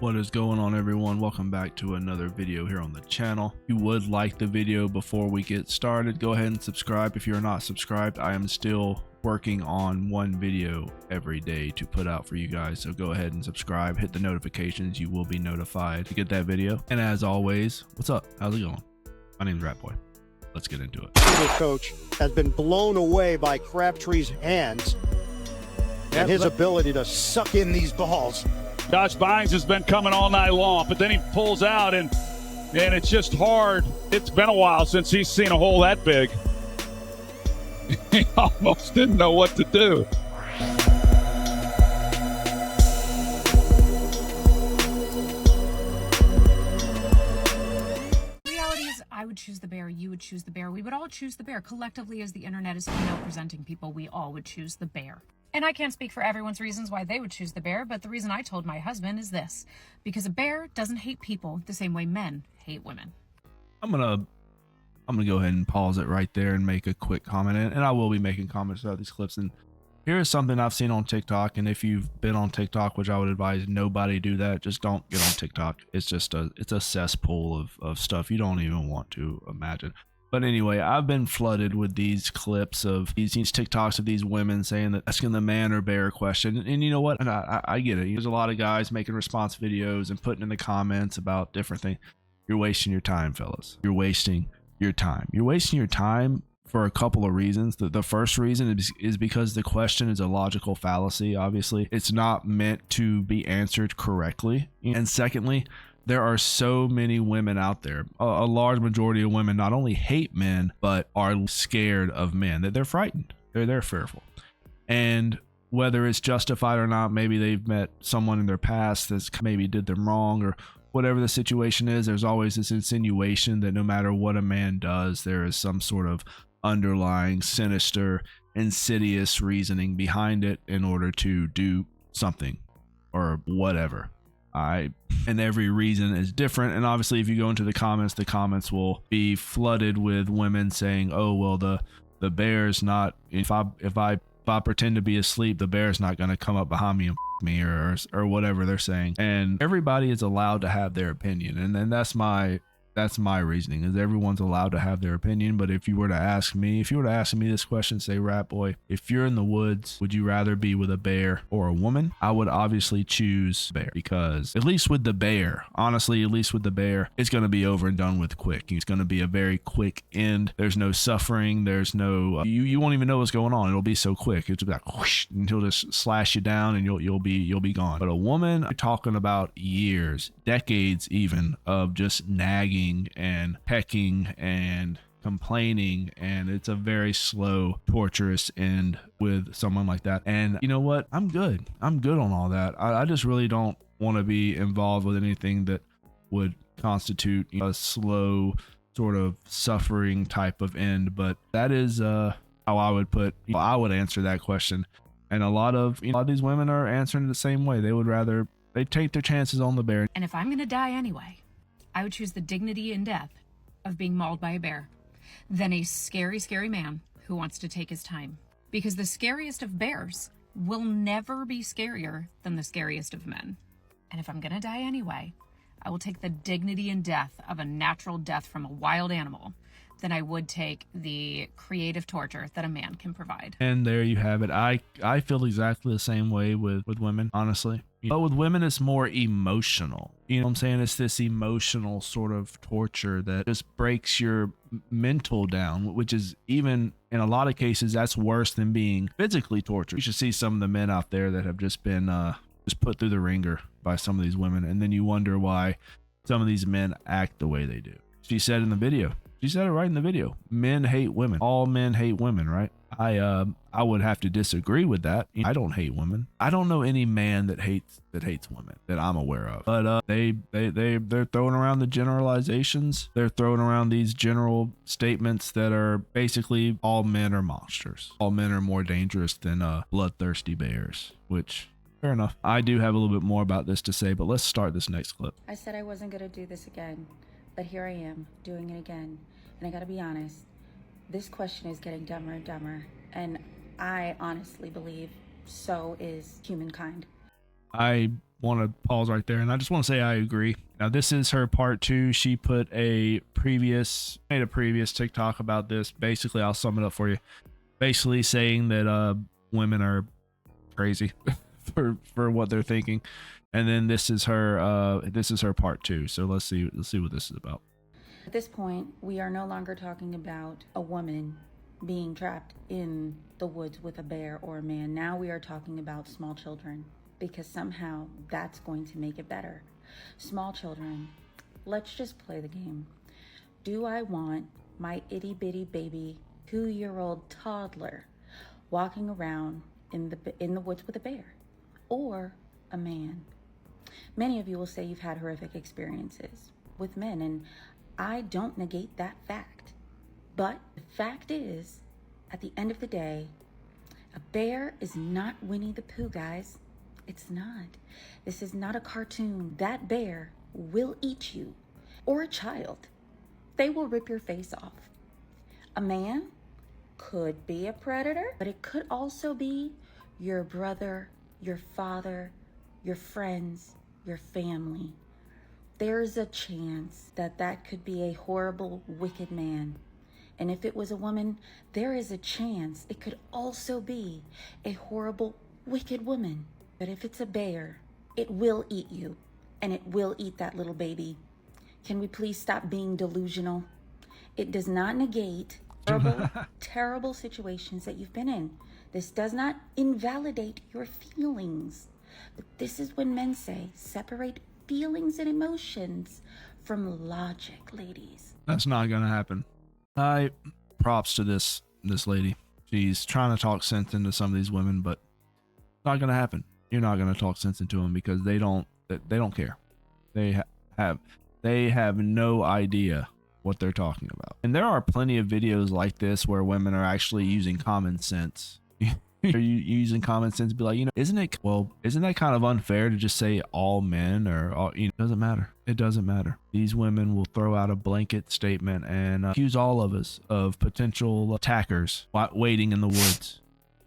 What is going on, everyone? Welcome back to another video here on the channel. If you would like the video before we get started, go ahead and subscribe. If you're not subscribed, I am still working on one video every day to put out for you guys, so go ahead and subscribe, hit the notifications. You will be notified to get that video. And as always, what's up? How's it going? My name's Rat Boy. Let's get into it. The coach has been blown away by Crabtree's hands and his ability to suck in these balls. Josh Bynes has been coming all night long, but then he pulls out, and it's just hard. It's been a while since he's seen a hole that big. He almost didn't know what to do. Reality is, I would choose the bear, you would choose the bear, we would all choose the bear. Collectively, as the internet is female presenting people, we all would choose the bear. And I can't speak for everyone's reasons why they would choose the bear, but the reason I told my husband is this: because a bear doesn't hate people the same way men hate women. I'm gonna go ahead and pause it right there and make a quick comment, and I will be making comments about these clips. And here is something I've seen on TikTok, and if you've been on TikTok, which I would advise nobody do that, just don't get on TikTok. It's a cesspool of stuff you don't even want to imagine. But anyway, I've been flooded with these clips of these TikToks of these women saying that asking the man or bear question. And you know what? And I get it. There's a lot of guys making response videos and putting in the comments about different things. You're wasting your time, fellas. You're wasting your time. You're wasting your time for a couple of reasons. The first reason is because the question is a logical fallacy. Obviously, it's not meant to be answered correctly. And secondly, there are so many women out there. A large majority of women not only hate men, but are scared of men, that they're frightened. They're fearful. And whether it's justified or not, maybe they've met someone in their past that's maybe did them wrong, or whatever the situation is, there's always this insinuation that no matter what a man does, there is some sort of underlying sinister, insidious reasoning behind it in order to do something or whatever. And every reason is different. And obviously, if you go into the comments will be flooded with women saying, "Oh, well, the bear's not. If I pretend to be asleep, the bear's not going to come up behind me and me," or whatever they're saying. And everybody is allowed to have their opinion, and then that's my reasoning, is everyone's allowed to have their opinion. But if you were to ask me this question, say, Rat Boy, if you're in the woods, would you rather be with a bear or a woman? I would obviously choose bear, because at least with the bear, honestly, it's going to be over and done with quick. It's going to be a very quick end. There's no suffering. There's no, you won't even know what's going on. It'll be so quick. It's like whoosh, until just slash you down and you'll be gone. But a woman, you're talking about years, decades even, of just nagging and pecking and complaining, and it's a very slow, torturous end with someone like that. And you know what? I'm good on all that. I just really don't want to be involved with anything that would constitute a slow, sort of suffering type of end. But that is how I would answer that question. And a lot of these women are answering it the same way. They take their chances on the bear. And if I'm gonna die anyway, I would choose the dignity and death of being mauled by a bear than a scary, scary man who wants to take his time. Because the scariest of bears will never be scarier than the scariest of men. And if I'm gonna die anyway, I will take the dignity and death of a natural death from a wild animal than I would take the creative torture that a man can provide. And there you have it. I feel exactly the same way with women, honestly. But with women, it's more emotional. You know what I'm saying? It's this emotional sort of torture that just breaks your mental down, which is, even in a lot of cases, that's worse than being physically tortured. You should see some of the men out there that have just been just put through the ringer by some of these women, and then you wonder why some of these men act the way they do. She said in the video. She said it right in the video. Men hate women. All men hate women, right? I would have to disagree with that. I don't hate women. I don't know any man that hates women that I'm aware of. But they're throwing around the generalizations. They're throwing around these general statements that are basically all men are monsters. All men are more dangerous than bloodthirsty bears, which, fair enough. I do have a little bit more about this to say, but let's start this next clip. I said I wasn't going to do this again, but here I am doing it again. And I got to be honest, this question is getting dumber and dumber. And I honestly believe so is humankind. I want to pause right there, and I just want to say I agree. Now, this is her part 2. She made a previous TikTok about this. Basically, I'll sum it up for you. Basically saying that women are crazy for what they're thinking. And then this is her part 2. So let's see what this is about. At this point, we are no longer talking about a woman being trapped in the woods with a bear or a man. Now we are talking about small children, because somehow that's going to make it better. Small children, let's just play the game. Do I want my itty bitty baby 2-year-old toddler walking around in the woods with a bear, or a man? Many of you will say you've had horrific experiences with men, and I don't negate that fact. But the fact is, at the end of the day, a bear is not Winnie the Pooh, guys. It's not. This is not a cartoon. That bear will eat you, or a child. They will rip your face off. A man could be a predator, but it could also be your brother, your father, your friends, your family. There's a chance that that could be a horrible, wicked man. And if it was a woman, there is a chance it could also be a horrible, wicked woman. But if it's a bear, it will eat you, and it will eat that little baby. Can we please stop being delusional? It does not negate terrible, terrible situations that you've been in. This does not invalidate your feelings. But this is when men say, separate feelings and emotions from logic, ladies. That's not gonna happen. Props to this lady. She's trying to talk sense into some of these women, but it's not gonna happen. You're not gonna talk sense into them because they don't care. They have no idea what they're talking about. And there are plenty of videos like this where women are actually using common sense. Are you using common sense to be like, isn't that kind of unfair to just say all men, or all, it doesn't matter. It doesn't matter. These women will throw out a blanket statement and accuse all of us of potential attackers waiting in the woods.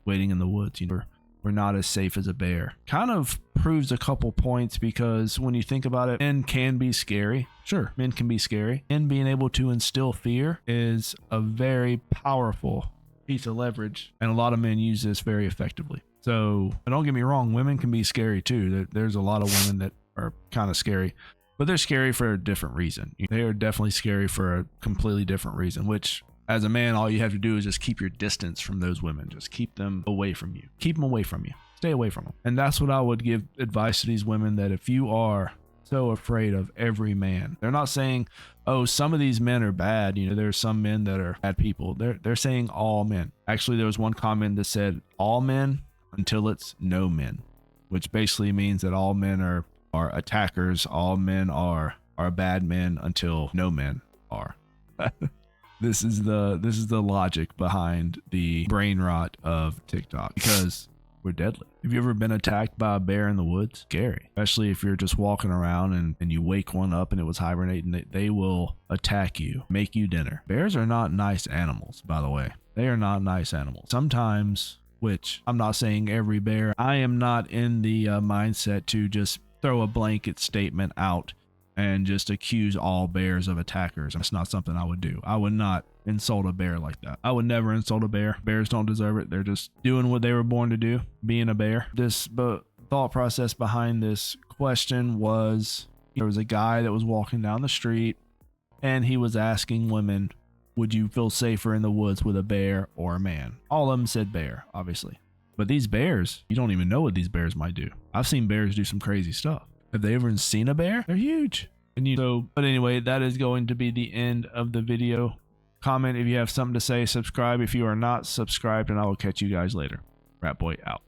We're not as safe as a bear. Kind of proves a couple points, because when you think about it, men can be scary. Sure, men can be scary. And being able to instill fear is a very powerful piece of leverage, and a lot of men use this very effectively. So don't get me wrong, women can be scary too. There's a lot of women that are kind of scary, but they're scary for a different reason. They are definitely scary for a completely different reason, which as a man, all you have to do is just keep your distance from those women. Just keep them away from you. Keep them away from you. Stay away from them. And that's what I would give advice to these women, that if you are so afraid of every man, they're not saying, oh, some of these men are bad. There's some men that are bad people. They're saying all men. Actually, there was one comment that said all men until it's no men, which basically means that all men are attackers. All men are bad men until no men are. This is the logic behind the brain rot of TikTok, because we're deadly. Have you ever been attacked by a bear in the woods? Scary. Especially if you're just walking around and you wake one up and it was hibernating. They will attack you, make you dinner. Bears are not nice animals, by the way. They are not nice animals. Sometimes, which I'm not saying every bear, I am not in the mindset to just throw a blanket statement out and just accuse all bears of attackers. That's not something I would do. I would not insult a bear like that. I would never insult a bear. Bears don't deserve it. They're just doing what they were born to do, being a bear. But thought process behind this question was, there was a guy that was walking down the street and he was asking women, would you feel safer in the woods with a bear or a man? All of them said bear, obviously. But these bears, you don't even know what these bears might do. I've seen bears do some crazy stuff. Have they ever seen a bear? They're huge. But anyway, that is going to be the end of the video. Comment if you have something to say. Subscribe if you are not subscribed, and I will catch you guys later. Rat Boy out.